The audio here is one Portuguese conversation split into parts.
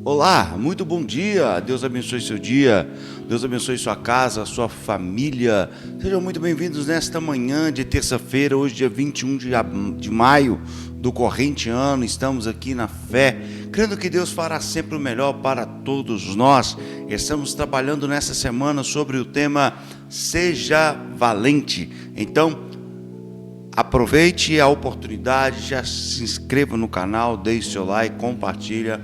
Olá, muito bom dia, Deus abençoe seu dia, Deus abençoe sua casa, sua família. Sejam muito bem-vindos nesta manhã de terça-feira, hoje dia 21 de maio do corrente ano. Estamos aqui na fé, crendo que Deus fará sempre o melhor para todos nós. Estamos trabalhando nessa semana sobre o tema Seja Valente. Então, aproveite a oportunidade, já se inscreva no canal, deixe seu like, compartilha.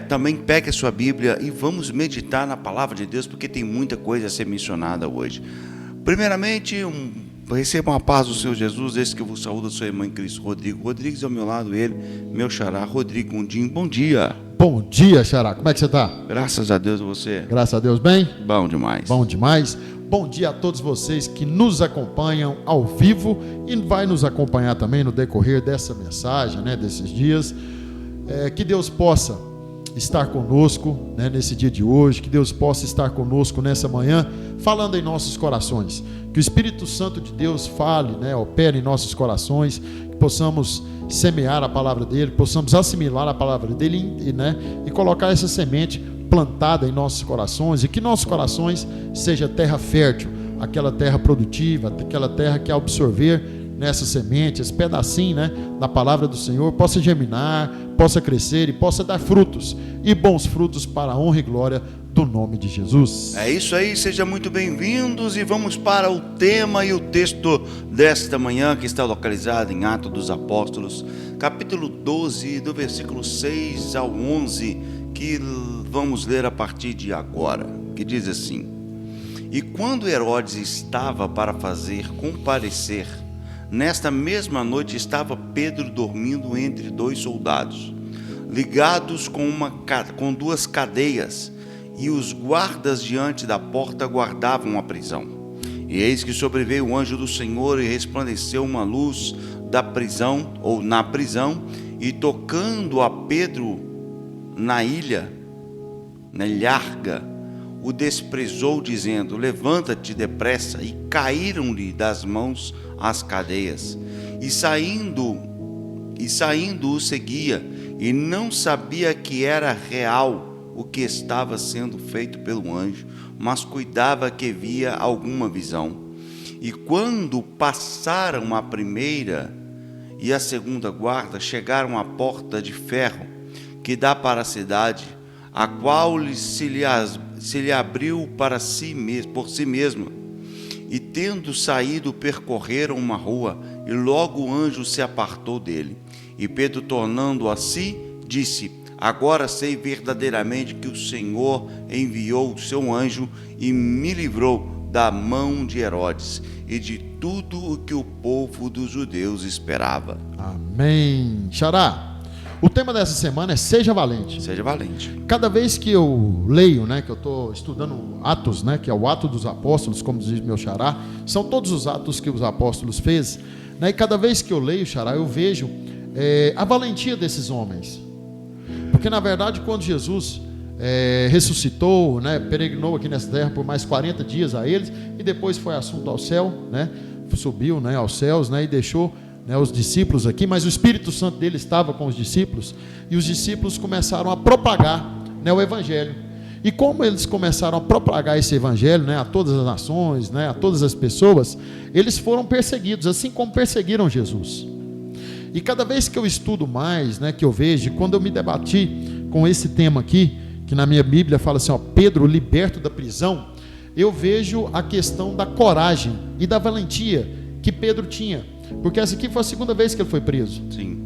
Também pegue a sua Bíblia e vamos meditar na palavra de Deus, porque tem muita coisa a ser mencionada hoje. Primeiramente, recebam a paz do Senhor Jesus, esse que eu vos saúdo, sua irmã em Cristo, Rodrigo Rodrigues, ao meu lado ele, meu xará, Rodrigo Gondim. Bom dia. Bom dia, xará, como é que você está? Graças a Deus, você? Graças a Deus, bem? Bom demais. Bom demais. Bom dia a todos vocês que nos acompanham ao vivo e vai nos acompanhar também no decorrer dessa mensagem, desses dias. Que Deus possa estar conosco, nesse dia de hoje, que Deus possa estar conosco nessa manhã, falando em nossos corações, que o Espírito Santo de Deus fale, opere em nossos corações, que possamos semear a palavra dele, possamos assimilar a palavra dele e colocar essa semente plantada em nossos corações, e que nossos corações seja terra fértil, aquela terra produtiva, aquela terra que, ao absorver nessa semente, esse pedacinho da palavra do Senhor, possa germinar, possa crescer e possa dar frutos, e bons frutos para a honra e glória do nome de Jesus. É isso aí, sejam muito bem-vindos e vamos para o tema e o texto desta manhã, que está localizado em Atos dos Apóstolos, capítulo 12, do versículo 6 ao 11, que vamos ler a partir de agora, que diz assim: E quando Herodes estava para fazer comparecer, nesta mesma noite estava Pedro dormindo entre dois soldados, ligados com duas cadeias, e os guardas diante da porta guardavam a prisão. E eis que sobreveio o anjo do Senhor e resplandeceu uma luz da prisão, ou na prisão, e tocando a Pedro na ilharga, o desprezou, dizendo: Levanta-te depressa. E caíram-lhe das mãos as cadeias, e saindo o seguia, e não sabia que era real o que estava sendo feito pelo anjo, mas cuidava que via alguma visão. E quando passaram a primeira e a segunda guarda, chegaram à porta de ferro que dá para a cidade, a qual se lhe abriu por si mesma. E tendo saído, percorreram uma rua, e logo o anjo se apartou dele. E Pedro, tornando a si, disse: Agora sei verdadeiramente que o Senhor enviou o seu anjo e me livrou da mão de Herodes e de tudo o que o povo dos judeus esperava. Amém. Xará, o tema dessa semana é Seja Valente. Seja valente. Cada vez que eu leio, que eu estou estudando Atos, que é o ato dos apóstolos, como diz meu xará, são todos os atos que os apóstolos fez, e cada vez que eu leio, xará, eu vejo a valentia desses homens. Porque na verdade, quando Jesus ressuscitou, peregrinou aqui nessa terra por mais 40 dias a eles, e depois foi assunto ao céu, subiu aos céus, e deixou os discípulos aqui, mas o Espírito Santo dele estava com os discípulos, e os discípulos começaram a propagar o Evangelho. E como eles começaram a propagar esse Evangelho a todas as nações, a todas as pessoas, eles foram perseguidos, assim como perseguiram Jesus. E cada vez que eu estudo mais, que eu vejo, quando eu me debati com esse tema aqui, que na minha Bíblia fala assim, Pedro liberto da prisão, eu vejo a questão da coragem e da valentia que Pedro tinha, porque essa aqui foi a segunda vez que ele foi preso. Sim.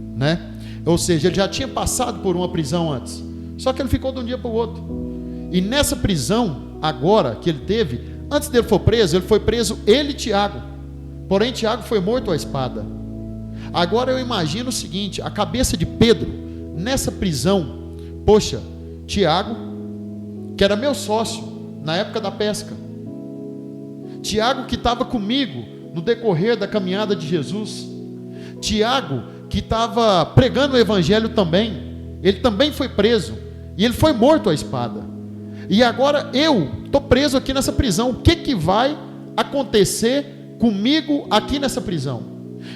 Ou seja, ele já tinha passado por uma prisão antes, só que ele ficou de um dia para o outro. E nessa prisão, agora que ele teve, antes dele foi preso ele e Tiago, porém Tiago foi morto à espada. Agora eu imagino o seguinte, a cabeça de Pedro nessa prisão. Poxa, Tiago, que era meu sócio na época da pesca, Tiago que estava comigo no decorrer da caminhada de Jesus, Tiago que estava pregando o Evangelho também, ele também foi preso, e ele foi morto à espada. E agora eu estou preso aqui nessa prisão. O que vai acontecer comigo aqui nessa prisão?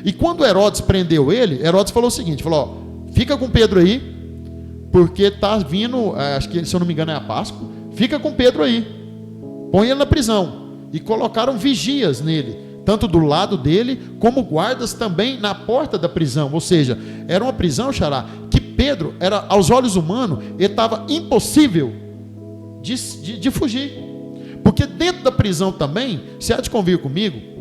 E quando Herodes prendeu ele, Herodes falou o seguinte, fica com Pedro aí, porque está vindo, acho que se eu não me engano é a Páscoa, fica com Pedro aí, põe ele na prisão, e colocaram vigias nele, tanto do lado dele, como guardas também na porta da prisão, ou seja, era uma prisão, xará, que Pedro, era, aos olhos humanos, ele estava impossível de fugir, porque dentro da prisão também, você há de convir comigo,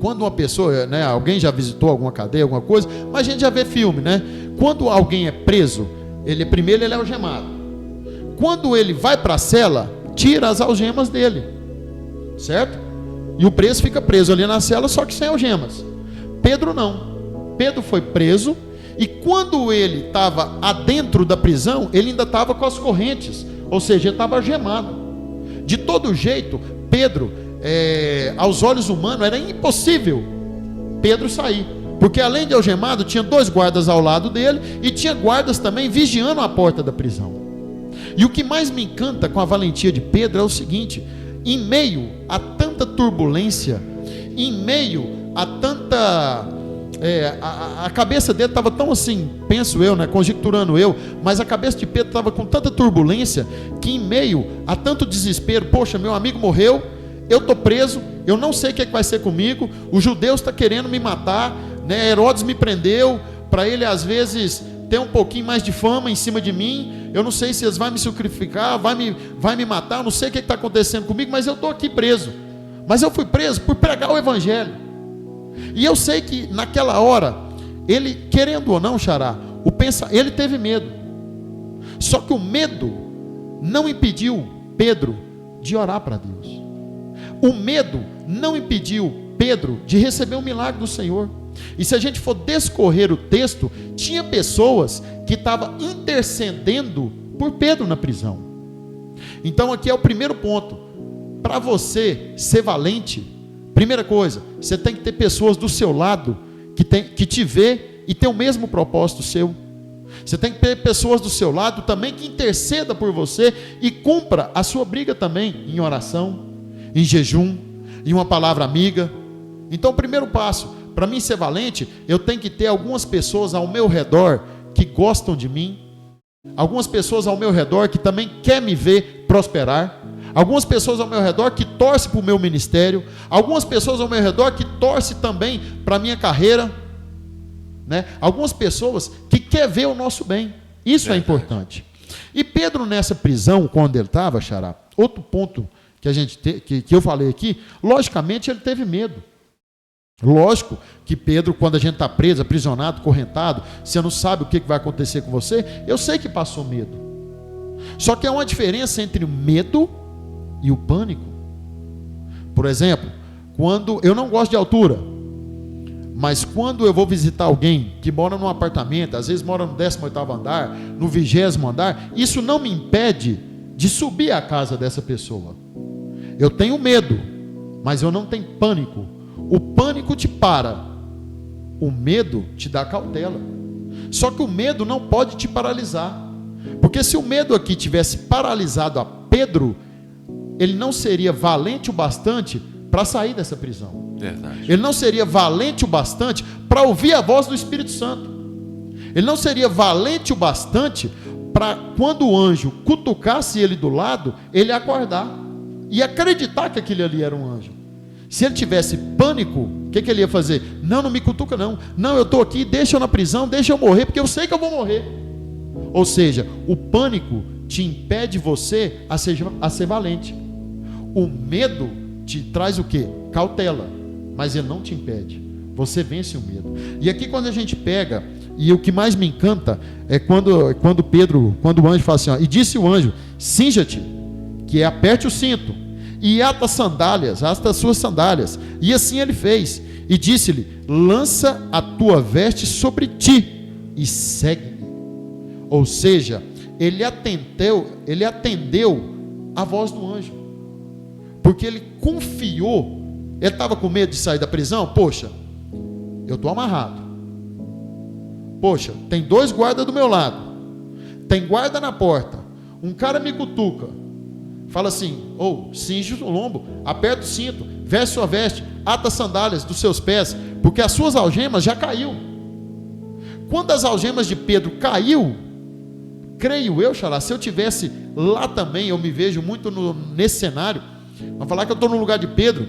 quando uma pessoa, né, alguém já visitou alguma cadeia, alguma coisa, mas a gente já vê filme, né? Quando alguém é preso, primeiro ele é algemado. Quando ele vai para a cela, tira as algemas dele, certo? E o preso fica preso ali na cela, só que sem algemas. Pedro não. Pedro foi preso, e quando ele estava adentro da prisão, ele ainda estava com as correntes, ou seja, ele estava algemado. De todo jeito, Pedro, aos olhos humanos, era impossível Pedro sair, porque além de algemado, tinha 2 guardas ao lado dele, e tinha guardas também vigiando a porta da prisão. E o que mais me encanta com a valentia de Pedro é o seguinte: em meio a tanta turbulência, em meio a tanta... a cabeça dele estava tão assim, penso eu, né, conjecturando eu, mas a cabeça de Pedro estava com tanta turbulência, que em meio a tanto desespero, poxa, meu amigo morreu, eu estou preso, eu não sei o que vai ser comigo, os judeus estão querendo me matar, né, Herodes me prendeu, para ele às vezes ter um pouquinho mais de fama em cima de mim, eu não sei se eles vão me sacrificar, vai me matar, eu não sei o que está acontecendo comigo, mas eu estou aqui preso, mas eu fui preso por pregar o evangelho, e eu sei que naquela hora, ele, querendo ou não, xará, ele teve medo, só que o medo não impediu Pedro de orar para Deus. O medo não impediu Pedro de receber o milagre do Senhor. E se a gente for descorrer o texto, tinha pessoas que estavam intercedendo por Pedro na prisão. Então aqui é o primeiro ponto. Para você ser valente, primeira coisa, você tem que ter pessoas do seu lado que te vê e tem o mesmo propósito seu. Você tem que ter pessoas do seu lado também que interceda por você e cumpra a sua briga também em oração, em jejum, em uma palavra amiga. Então o primeiro passo, para mim ser valente, eu tenho que ter algumas pessoas ao meu redor que gostam de mim, algumas pessoas ao meu redor que também querem me ver prosperar, algumas pessoas ao meu redor que torcem para o meu ministério, algumas pessoas ao meu redor que torcem também para a minha carreira, né? Algumas pessoas que querem ver o nosso bem. Isso é importante. E Pedro nessa prisão, quando ele estava, xará, outro ponto que eu falei aqui, logicamente ele teve medo. Lógico que Pedro, quando a gente está preso, aprisionado, correntado, você não sabe o que vai acontecer com você, eu sei que passou medo. Só que há uma diferença entre o medo e o pânico. Por exemplo, quando eu não gosto de altura, mas quando eu vou visitar alguém que mora num apartamento, às vezes mora no 18º andar, no 20º andar, isso não me impede de subir à casa dessa pessoa. Eu tenho medo, mas eu não tenho pânico. O pânico te para, o medo te dá cautela. Só que o medo não pode te paralisar, porque se o medo aqui tivesse paralisado a Pedro, ele não seria valente o bastante para sair dessa prisão. Verdade. Ele não seria valente o bastante para ouvir a voz do Espírito Santo. Ele não seria valente o bastante para, quando o anjo cutucasse ele do lado, ele acordar e acreditar que aquele ali era um anjo. Se ele tivesse pânico, o que ele ia fazer? Não me cutuca não. Não, eu estou aqui, deixa eu na prisão, deixa eu morrer, porque eu sei que eu vou morrer. Ou seja, o pânico te impede você a ser valente. O medo te traz o quê? Cautela. Mas ele não te impede. Você vence o medo. E aqui quando a gente pega, e o que mais me encanta é quando o anjo fala assim, ó, e disse o anjo, cinja-te, que é aperte o cinto, e ata as suas sandálias. E assim ele fez. E disse-lhe, lança a tua veste sobre ti e segue-me. Ou seja, ele atendeu a voz do anjo. Porque ele confiou. Ele estava com medo de sair da prisão. Poxa, eu estou amarrado. Poxa, tem 2 guardas do meu lado. Tem guarda na porta. Um cara me cutuca. Fala assim, cinge o lombo, aperta o cinto, veste sua veste, ata as sandálias dos seus pés, porque as suas algemas já caiu. Quando as algemas de Pedro caiu, creio eu, xará, se eu tivesse lá também, eu me vejo muito nesse cenário. Vamos falar que eu estou no lugar de Pedro.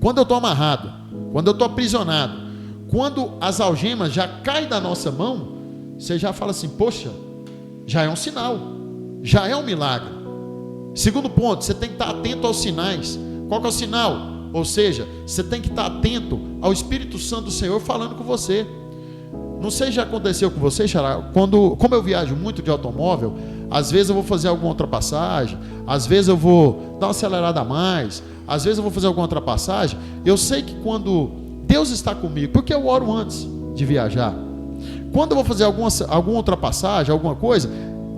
Quando eu estou amarrado, quando eu estou aprisionado, quando as algemas já caem da nossa mão, você já fala assim, poxa, já é um sinal, já é um milagre. Segundo ponto, você tem que estar atento aos sinais. Qual que é o sinal? Ou seja, você tem que estar atento ao Espírito Santo do Senhor falando com você. Não sei se já aconteceu com você, xará, como eu viajo muito de automóvel, às vezes eu vou fazer alguma ultrapassagem, às vezes eu vou dar uma acelerada a mais, às vezes eu vou fazer alguma ultrapassagem. Eu sei que quando Deus está comigo, porque eu oro antes de viajar, quando eu vou fazer alguma ultrapassagem, alguma coisa,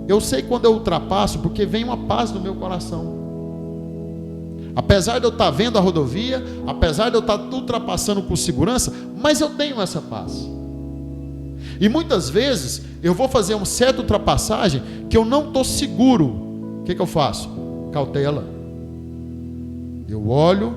eu sei quando eu ultrapasso, porque vem uma paz no meu coração. Apesar de eu estar vendo a rodovia, apesar de eu estar ultrapassando com segurança, mas eu tenho essa paz. E muitas vezes eu vou fazer uma certa ultrapassagem que eu não estou seguro. O que eu faço? Cautela. Eu olho,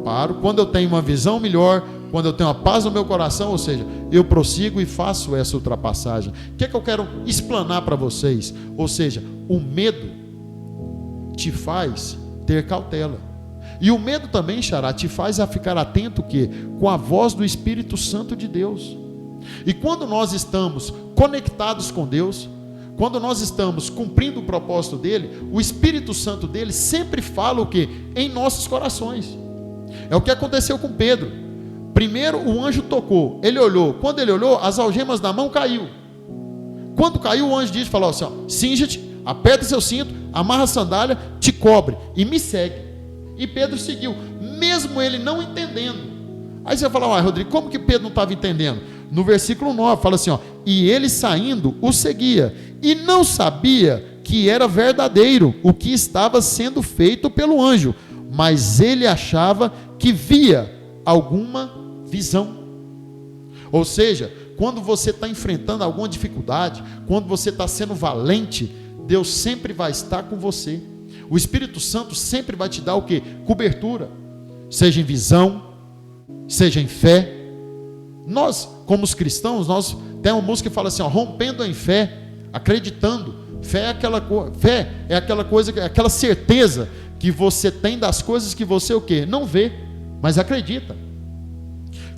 paro. Quando eu tenho uma visão melhor, quando eu tenho uma paz no meu coração, ou seja, eu prossigo e faço essa ultrapassagem. O que eu quero explanar para vocês? Ou seja, o medo te faz ter cautela. E o medo também, xará, te faz a ficar atento que com a voz do Espírito Santo de Deus. E quando nós estamos conectados com Deus, quando nós estamos cumprindo o propósito dele, o Espírito Santo dele sempre fala o que? Em nossos corações. É o que aconteceu com Pedro. Primeiro o anjo tocou, ele olhou. Quando ele olhou, as algemas da mão caiu. Quando caiu, o anjo disse, falou assim, cinge-te, aperta seu cinto, amarra a sandália, te cobre e me segue. E Pedro seguiu, mesmo ele não entendendo. Aí você fala, Rodrigo, como que Pedro não estava entendendo? No versículo 9 fala assim, e ele saindo o seguia, e não sabia que era verdadeiro o que estava sendo feito pelo anjo, mas ele achava que via alguma visão. Ou seja, quando você está enfrentando alguma dificuldade, quando você está sendo valente, Deus sempre vai estar com você. O Espírito Santo sempre vai te dar o quê? Cobertura, seja em visão, seja em fé. Nós, como os cristãos, nós temos uma música que fala assim, rompendo em fé, acreditando. Fé é aquela coisa, aquela certeza que você tem das coisas que você o quê? Não vê, mas acredita.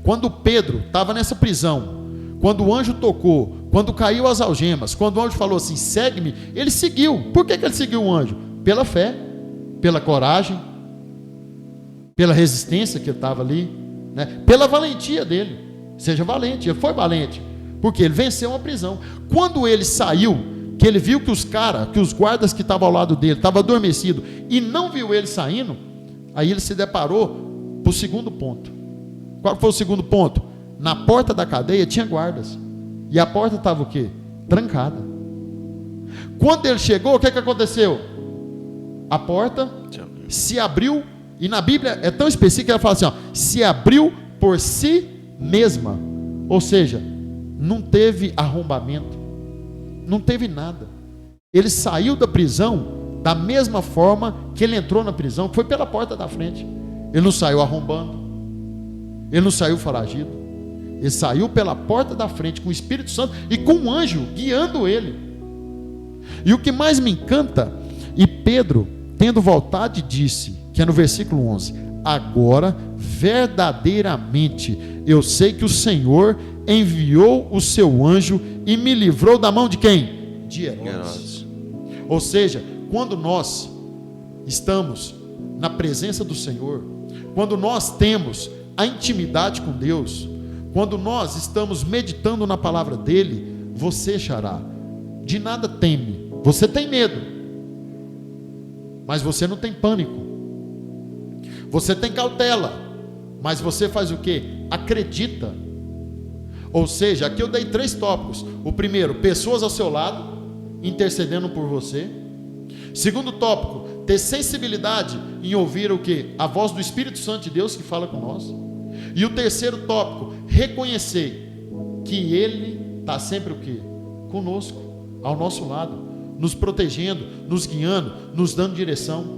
Quando Pedro estava nessa prisão, quando o anjo tocou, quando caiu as algemas, quando o anjo falou assim, segue-me, ele seguiu. Por que ele seguiu o anjo? Pela fé, pela coragem, pela resistência que estava ali, né? Pela valentia dele. Seja valente, ele foi valente, porque ele venceu uma prisão. Quando ele saiu, que ele viu que os guardas que estavam ao lado dele estavam adormecidos e não viu ele saindo, aí ele se deparou para o segundo ponto. Qual foi o segundo ponto? Na porta da cadeia tinha guardas, e a porta estava o quê? Trancada. Quando ele chegou, o que aconteceu? A porta se abriu, e na Bíblia é tão específico que ela fala assim, se abriu por si mesma, ou seja, não teve arrombamento, não teve nada. Ele saiu da prisão da mesma forma que ele entrou na prisão, que foi pela porta da frente. Ele não saiu arrombando, ele não saiu foragido, ele saiu pela porta da frente com o Espírito Santo e com um anjo guiando ele. E o que mais me encanta, e Pedro, tendo vontade, disse, que é no versículo 11, agora verdadeiramente eu sei que o Senhor enviou o seu anjo e me livrou da mão de quem? De Herodes. Ou seja, quando nós estamos na presença do Senhor, quando nós temos a intimidade com Deus, quando nós estamos meditando na palavra dele, você, xará, de nada teme. Você tem medo, mas você não tem pânico. Você tem cautela, mas você faz o quê? Acredita. Ou seja, aqui eu dei 3 tópicos. O primeiro, pessoas ao seu lado, intercedendo por você. Segundo tópico, ter sensibilidade em ouvir o quê? A voz do Espírito Santo de Deus que fala com nós. E o terceiro tópico, reconhecer que Ele está sempre o quê? Conosco, ao nosso lado, nos protegendo, nos guiando, nos dando direção.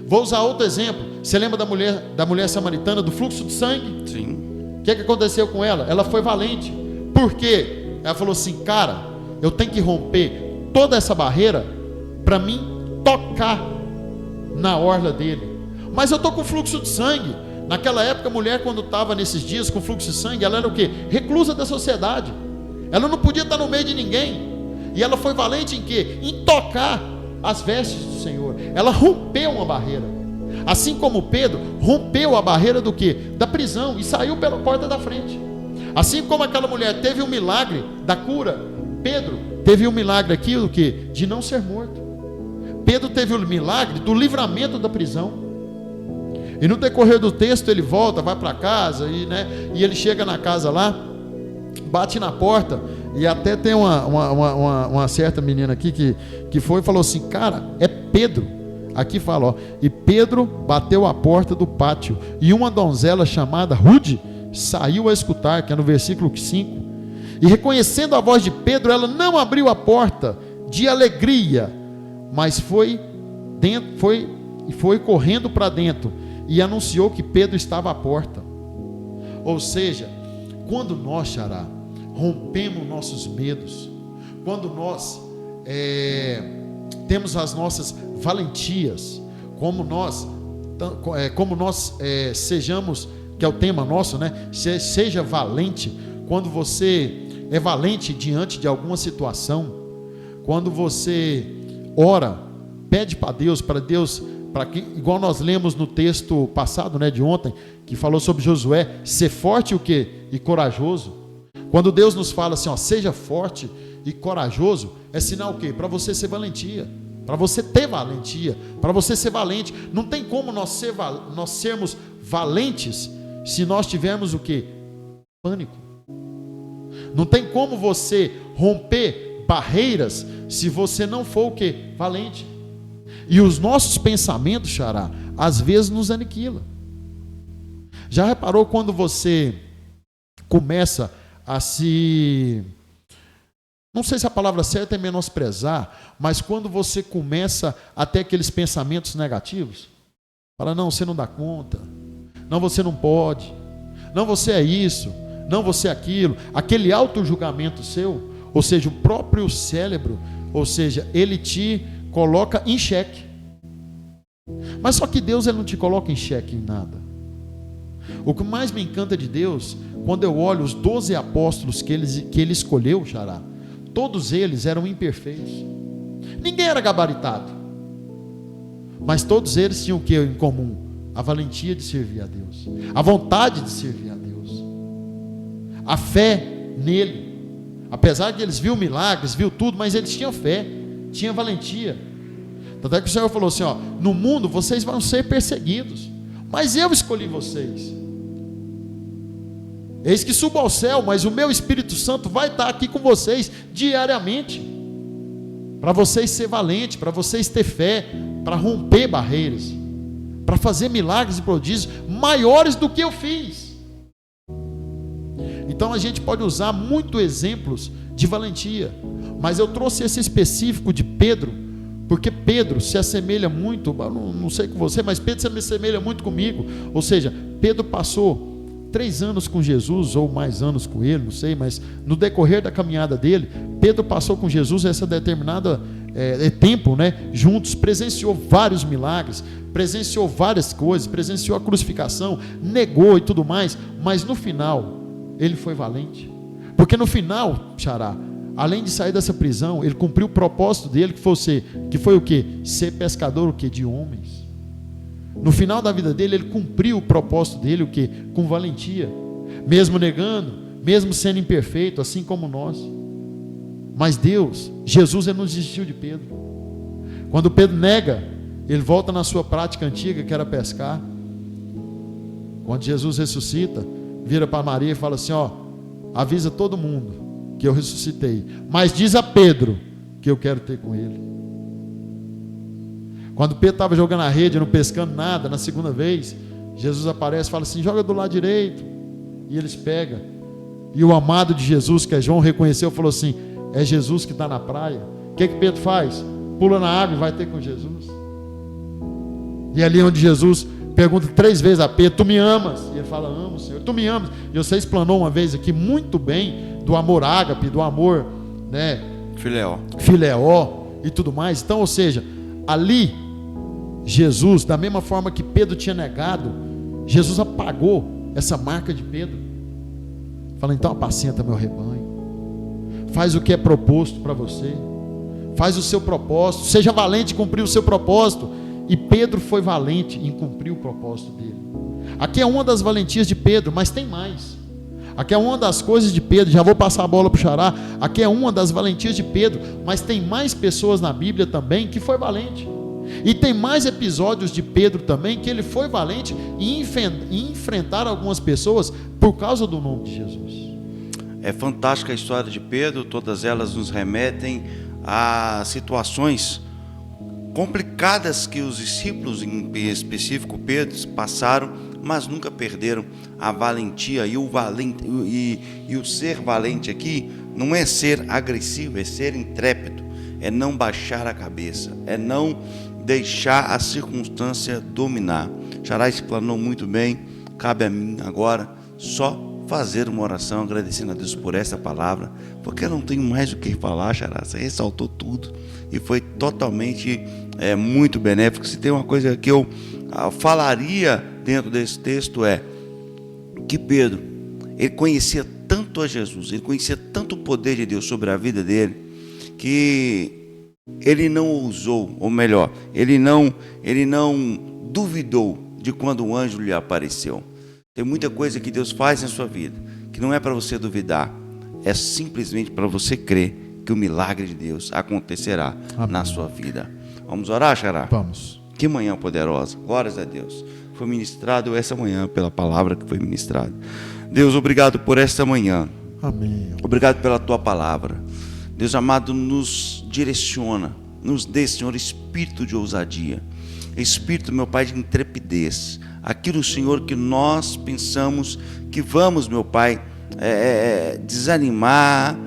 Vou usar outro exemplo. Você lembra da mulher samaritana, do fluxo de sangue? Sim. O que aconteceu com ela? Ela foi valente. Por quê? Ela falou assim, cara, eu tenho que romper toda essa barreira para mim tocar na orla dele. Mas eu estou com fluxo de sangue. Naquela época, a mulher, quando estava nesses dias com fluxo de sangue, ela era o quê? Reclusa da sociedade. Ela não podia estar no meio de ninguém. E ela foi valente em quê? Em tocar as vestes do Senhor. Ela rompeu uma barreira. Assim como Pedro rompeu a barreira do quê? Da prisão e saiu pela porta da frente. Assim como aquela mulher teve um milagre da cura, Pedro teve um milagre aqui do quê? De não ser morto. Pedro teve o milagre do livramento da prisão. E no decorrer do texto ele volta, vai para casa e ele chega na casa lá, bate na porta. E até tem uma certa menina aqui que foi e falou assim: cara, é Pedro. Aqui fala, ó, e Pedro bateu a porta do pátio, e uma donzela chamada Rude saiu a escutar, que é no versículo 5. E reconhecendo a voz de Pedro, ela não abriu a porta de alegria, mas foi correndo para dentro e anunciou que Pedro estava à porta. Ou seja, quando nós, Xará, rompemos nossos medos, quando nós temos as nossas valentias, como nós sejamos, que é o tema nosso, né? Seja valente. Quando você é valente diante de alguma situação, quando você ora, pede para Deus, igual nós lemos no texto passado, né, de ontem, que falou sobre Josué, ser forte o quê? E corajoso. Quando Deus nos fala assim, ó, seja forte e corajoso, é sinal o quê? Para você ser valentia, para você ter valentia, para você ser valente. Não tem como nós sermos valentes se nós tivermos o quê? Pânico. Não tem como você romper barreiras se você não for o quê? Valente. E os nossos pensamentos, Xará, às vezes nos aniquila. Já reparou quando você começa a se... Não sei se a palavra certa é menosprezar, mas quando você começa a ter aqueles pensamentos negativos, fala, não, você não dá conta, não, você não pode, não, você é isso, não, você é aquilo, aquele auto-julgamento seu, ou seja, o próprio cérebro, ou seja, ele te coloca em xeque. Mas só que Deus, ele não te coloca em xeque em nada. O que mais me encanta de Deus, quando eu olho os 12 apóstolos que ele escolheu, Xará, todos eles eram imperfeitos. Ninguém era gabaritado. Mas todos eles tinham o que em comum? A valentia de servir a Deus, a vontade de servir a Deus, a fé nele. Apesar de eles viam milagres, viu tudo, mas eles tinham fé, tinham valentia. Tanto é que o Senhor falou assim, ó, no mundo vocês vão ser perseguidos, mas eu escolhi vocês. Eis que subo ao céu, mas o meu Espírito Santo vai estar aqui com vocês diariamente, para vocês ser valentes, para vocês ter fé, para romper barreiras, para fazer milagres e prodígios maiores do que eu fiz. Então a gente pode usar muitos exemplos de valentia, mas eu trouxe esse específico de Pedro, porque Pedro se assemelha muito, não sei com você, mas Pedro se assemelha muito comigo. Ou seja, Pedro passou 3 anos com Jesus, ou mais anos com ele, não sei, mas no decorrer da caminhada dele, Pedro passou com Jesus essa determinada tempo, né, juntos, presenciou vários milagres, presenciou várias coisas, presenciou a crucificação, negou e tudo mais, mas no final, ele foi valente, porque no final, Xará, além de sair dessa prisão, ele cumpriu o propósito dele, que foi o quê? Ser pescador o quê? De homens. No final da vida dele, ele cumpriu o propósito dele, o quê? Com valentia, mesmo negando, mesmo sendo imperfeito, assim como nós. Mas Deus, Jesus, ele não desistiu de Pedro. Quando Pedro nega, ele volta na sua prática antiga, que era pescar. Quando Jesus ressuscita, vira para Maria e fala assim, ó, avisa todo mundo que eu ressuscitei, mas diz a Pedro que eu quero ter com ele. Quando Pedro estava jogando a rede, não pescando nada, na segunda vez, Jesus aparece e fala assim, joga do lado direito, e eles pegam, e o amado de Jesus, que é João, reconheceu, falou assim, é Jesus que está na praia. O que Pedro faz? Pula na água e vai ter com Jesus. E ali onde Jesus pergunta 3 vezes a Pedro, tu me amas? E ele fala, amo, Senhor, tu me amas. E você explanou uma vez aqui muito bem do amor ágape, do amor, né, Fileó e tudo mais. Então, ou seja, ali Jesus, da mesma forma que Pedro tinha negado, Jesus apagou essa marca de Pedro. Fala, então apacenta meu rebanho, faz o que é proposto para você, faz o seu propósito, seja valente em cumprir o seu propósito. E Pedro foi valente em cumprir o propósito dele. Aqui é uma das valentias de Pedro, mas tem mais. Aqui é uma das coisas de Pedro, já vou passar a bola para o Xará. Aqui é uma das valentias de Pedro, mas tem mais pessoas na Bíblia também que foi valente. E tem mais episódios de Pedro também que ele foi valente em enfrentar algumas pessoas por causa do nome de Jesus. É fantástica a história de Pedro, todas elas nos remetem a situações complicadas que os discípulos, em específico Pedro, passaram, mas nunca perderam a valentia. E o ser valente aqui não é ser agressivo, é ser intrépido, é não baixar a cabeça, é não deixar a circunstância dominar. Xará explanou muito bem, cabe a mim agora só fazer uma oração agradecendo a Deus por essa palavra, porque eu não tenho mais o que falar, Xará, você ressaltou tudo e foi totalmente muito benéfico. Se tem uma coisa que eu falaria dentro desse texto é que Pedro, ele conhecia tanto a Jesus, ele conhecia tanto o poder de Deus sobre a vida dele, que ele não ousou, ou melhor, ele não duvidou de quando o anjo lhe apareceu. Tem muita coisa que Deus faz na sua vida que não é para você duvidar, é simplesmente para você crer que o milagre de Deus acontecerá na sua vida. Vamos orar, Xará? Vamos. Que manhã poderosa, glórias a Deus. Foi ministrado essa manhã pela palavra que foi ministrada. Deus, obrigado por esta manhã. Amém. Obrigado pela tua palavra. Deus amado, nos direciona, nos dê, Senhor, espírito de ousadia, espírito, meu Pai, de intrepidez. Aquilo, Senhor, que nós pensamos que vamos, meu Pai, desanimar,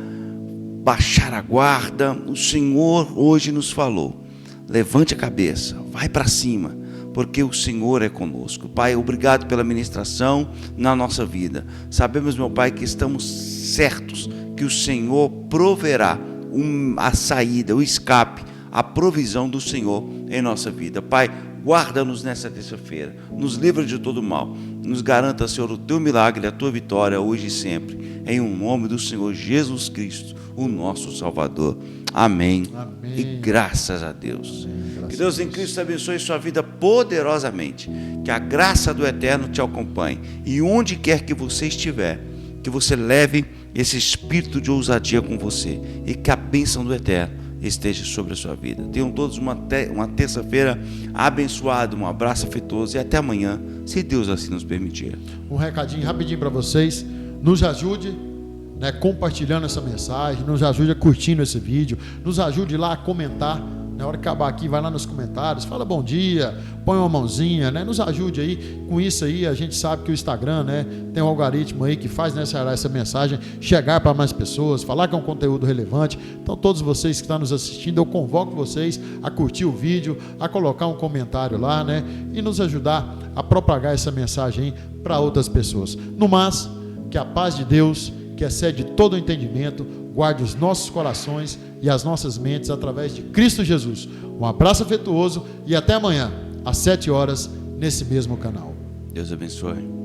baixar a guarda, o Senhor hoje nos falou: levante a cabeça, vai para cima, porque o Senhor é conosco. Pai, obrigado pela ministração na nossa vida. Sabemos, meu Pai, que estamos certos que o Senhor proverá a saída, o escape, a provisão do Senhor em nossa vida. Pai, guarda-nos nessa terça-feira, nos livra de todo mal, nos garanta, Senhor, o teu milagre, a tua vitória hoje e sempre, em um nome do Senhor Jesus Cristo, o nosso Salvador. Amém. Amém. E graças a Deus. Amém. Que Deus em Cristo abençoe sua vida poderosamente, que a graça do Eterno te acompanhe, e onde quer que você estiver, que você leve esse espírito de ousadia com você, e que a bênção do Eterno esteja sobre a sua vida. Tenham todos uma terça-feira abençoada, um abraço afetuoso e até amanhã, se Deus assim nos permitir. Um recadinho rapidinho para vocês: nos ajude, compartilhando essa mensagem, nos ajude curtindo esse vídeo, nos ajude lá a comentar. Na hora que acabar aqui, vai lá nos comentários, fala bom dia, põe uma mãozinha, nos ajude aí. Com isso aí, a gente sabe que o Instagram, tem um algoritmo aí que faz essa mensagem chegar para mais pessoas, falar que é um conteúdo relevante. Então, todos vocês que estão nos assistindo, eu convoco vocês a curtir o vídeo, a colocar um comentário lá, e nos ajudar a propagar essa mensagem para outras pessoas. No mais, que a paz de Deus, que excede todo o entendimento, guarde os nossos corações e as nossas mentes através de Cristo Jesus. Um abraço afetuoso e até amanhã, às 7 horas, nesse mesmo canal. Deus abençoe.